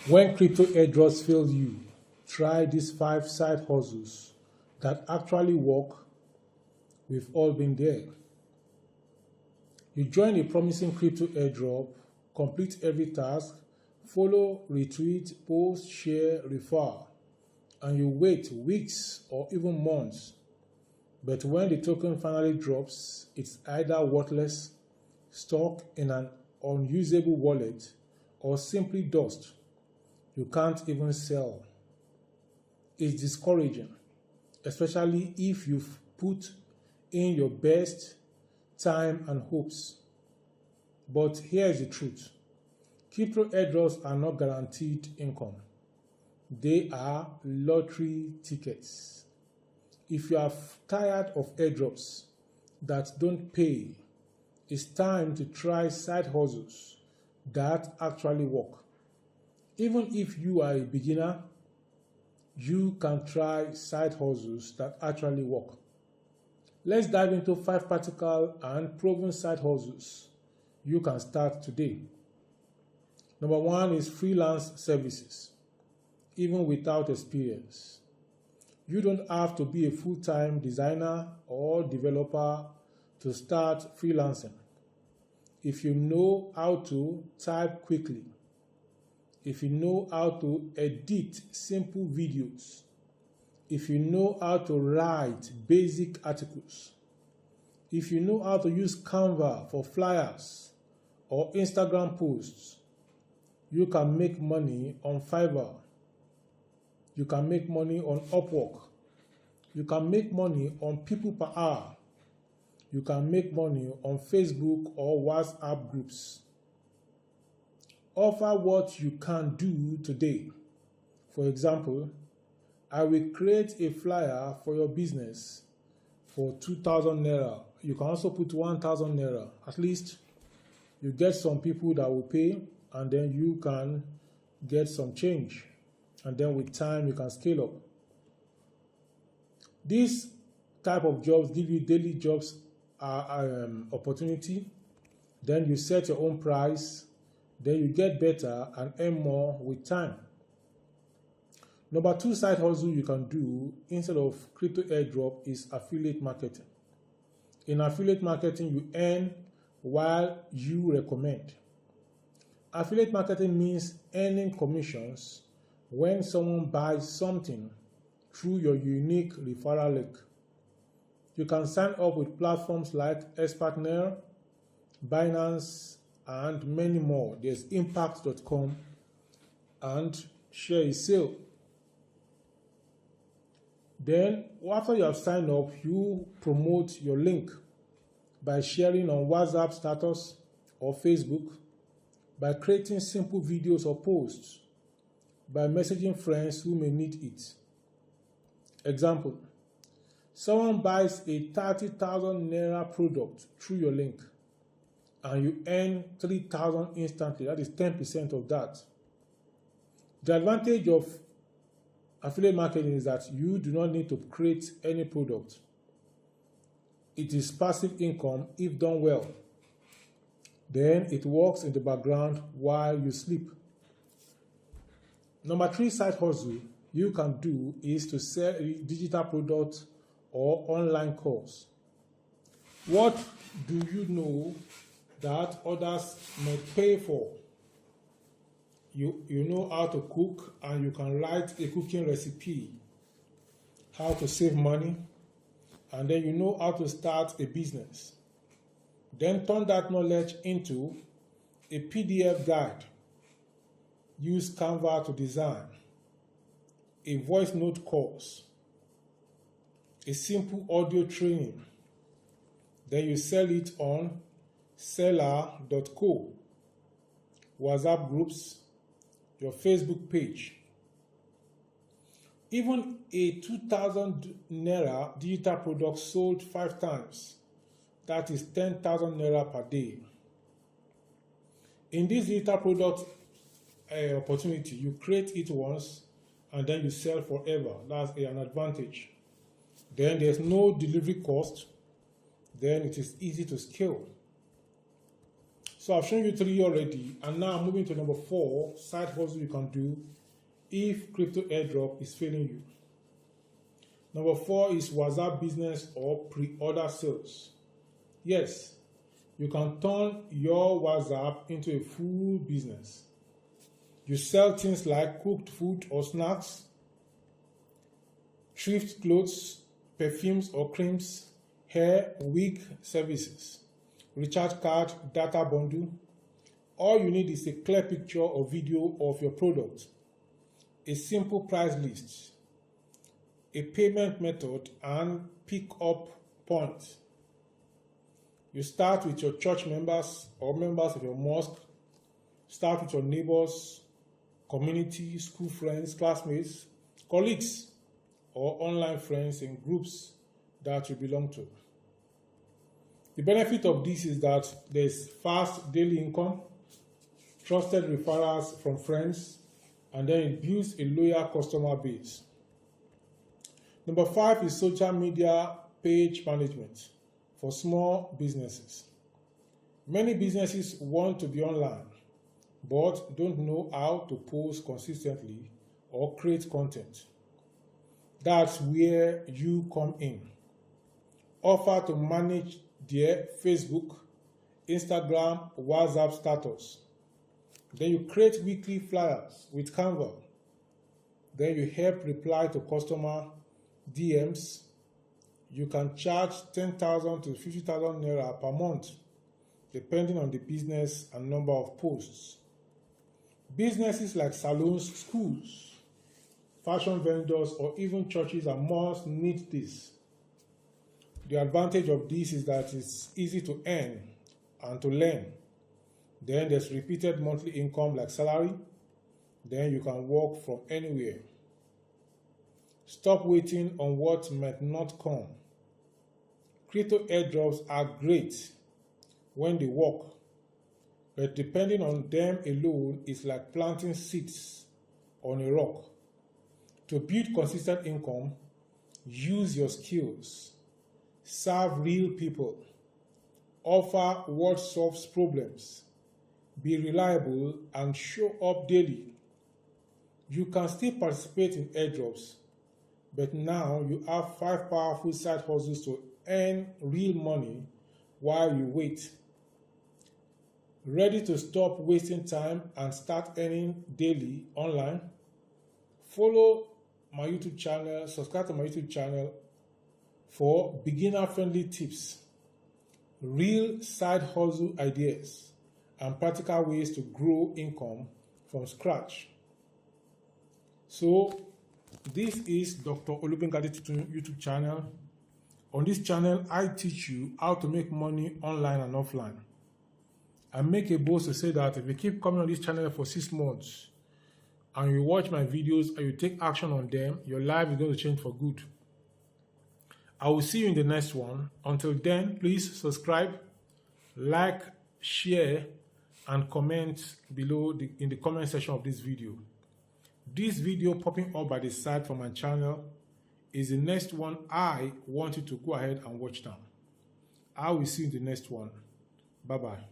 When crypto airdrops fail you, try these 5 side hustles that actually work. We've all been there. You join a promising crypto airdrop, complete every task, follow, retweet, post, share, refer, and you wait weeks or even months. But when the token finally drops, it's either worthless, stuck in an unusable wallet, or simply dust. You can't even sell. It's discouraging, especially if you've put in your best time and hopes. But here's the truth. Crypto airdrops are not guaranteed income. They are lottery tickets. If you are tired of airdrops that don't pay, it's time to try side hustles that actually work. Even if you are a beginner, you can try side hustles that actually work. Let's dive into 5 practical and proven side hustles you can start today. Number 1 is freelance services, even without experience. You don't have to be a full-time designer or developer to start freelancing. If you know how to type quickly, if you know how to edit simple videos, if you know how to write basic articles, if you know how to use Canva for flyers or Instagram posts, you can make money on Fiverr. You can make money on Upwork. You can make money on people per hour. You can make money on Facebook or WhatsApp groups. Offer what you can do today. For example, I will create a flyer for your business for 2,000 naira. You can also put 1,000 naira. At least you get some people that will pay, and then you can get some change. And then with time, you can scale up. These type of jobs give you daily jobs opportunity. Then you set your own price. Then you get better and earn more with time. Number 2 side hustle you can do instead of crypto airdrop is affiliate marketing. In affiliate marketing, you earn while you recommend. Affiliate marketing means earning commissions when someone buys something through your unique referral link. You can sign up with platforms like Expatner, Binance, and many more. There's impact.com and share a sale. Then, after you have signed up, you promote your link by sharing on WhatsApp status or Facebook, by creating simple videos or posts, by messaging friends who may need it. Example, someone buys a 30,000 naira product through your link and you earn 3,000 instantly. That is 10% of that. The advantage of affiliate marketing is that you do not need to create any product. It is passive income if done well. Then it works in the background while you sleep. Number 3 side hustle you can do is to sell a digital product or online course. What do you know that others may pay for? You know how to cook, and you can write a cooking recipe, how to save money, and then you know how to start a business. Then turn that knowledge into a PDF guide. Use Canva to design, a voice note course, a simple audio training. Then you sell it on seller.co, WhatsApp groups, your Facebook page. Even a 2,000 naira digital product sold 5 times, that is 10,000 naira per day. In this digital product opportunity, you create it once and then you sell forever. That's an advantage. Then there's no delivery cost. Then it is easy to scale. So I've shown you 3 already, and now I'm moving to number 4, side hustle you can do if crypto airdrop is failing you. Number 4 is WhatsApp business or pre-order sales. Yes, you can turn your WhatsApp into a full business. You sell things like cooked food or snacks, thrift clothes, perfumes or creams, hair, wig services, recharge card, data bundle. All you need is a clear picture or video of your product, a simple price list, a payment method, and pick-up point. You start with your church members or members of your mosque. Start with your neighbors, community, school friends, classmates, colleagues, or online friends in groups that you belong to. The benefit of this is that there's fast daily income, trusted referrals from friends, and then it builds a loyal customer base. Number 5 is social media page management for small businesses. Many businesses want to be online, but don't know how to post consistently or create content. That's where you come in. Offer to manage their Facebook, Instagram, WhatsApp status. Then you create weekly flyers with Canva. Then you help reply to customer DMs. You can charge 10,000 to 50,000 naira per month, depending on the business and number of posts. Businesses like salons, schools, fashion vendors, or even churches and mosques need this. The advantage of this is that it's easy to earn and to learn. Then there's repeated monthly income like salary. Then you can work from anywhere. Stop waiting on what might not come. Crypto airdrops are great when they work, but depending on them alone is like planting seeds on a rock. To build consistent income, use your skills, serve real people, offer what solves problems, be reliable, and show up daily. You can still participate in airdrops, but now you have 5 powerful side hustles to earn real money while you wait. Ready to stop wasting time and start earning daily online? Follow my YouTube channel, subscribe to my YouTube channel for beginner-friendly tips, real side hustle ideas, and practical ways to grow income from scratch. So, this is Dr. Olubenkade YouTube channel. On this channel, I teach you how to make money online and offline. I make a boast to say that if you keep coming on this channel for 6 months and you watch my videos and you take action on them, your life is going to change for good. I will see you in the next one. Until then, please subscribe, like, share, and comment below in the comment section of this video. This video popping up by the side from my channel is the next one I want you to go ahead and watch now. I will see you in the next one. Bye-bye.